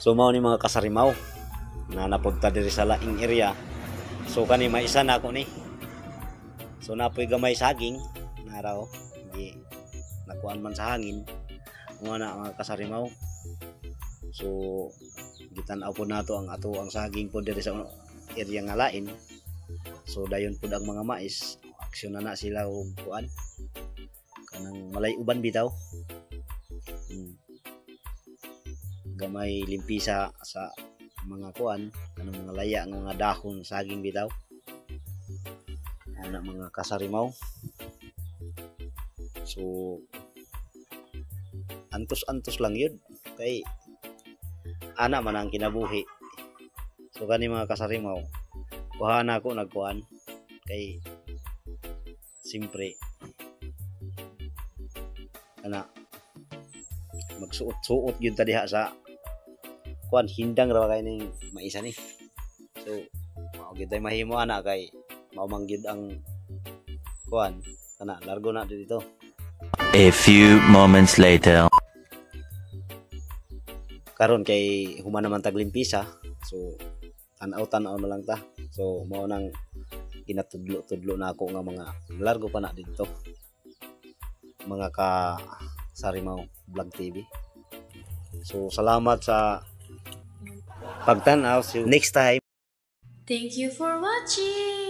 So mao ni mga kasarimaw na napunta diri sa laing area. So kani maisa na ako ni. So napoy gamay saging na raw di nakuan man sa hangin mga kasarimaw. So gitan-aw po nato ang ang saging po diri sa area nga lain. So dayon pud ang mga mais aksyon na sila og kuan kanang malay uban bitaw. Gamay limpisa sa mga kuan kanang mga laya nga mga dahon saging bitaw ana mga kasarimaw. So antos lang yun kay ana man ang kinabuhi. So kani mga kasarimaw kuhaan ako nagkuan kay simpre ana magsuot-suot yun ta diha sa kuan hindang ra kay ning maisa ni. So mao gyud tay mahimo ana kay mao man gyud ang kuan kana largo na dito. A few moments later. Karon kay human naman taglimpisa. So tan-aw na lang ta. So mao nang ginatudlo-tudlo na ako nga mga largo pa na dito. Mga ka Sarimaw Vlog TV. So salamat sa pagtanaw. See you next time. Thank you for watching.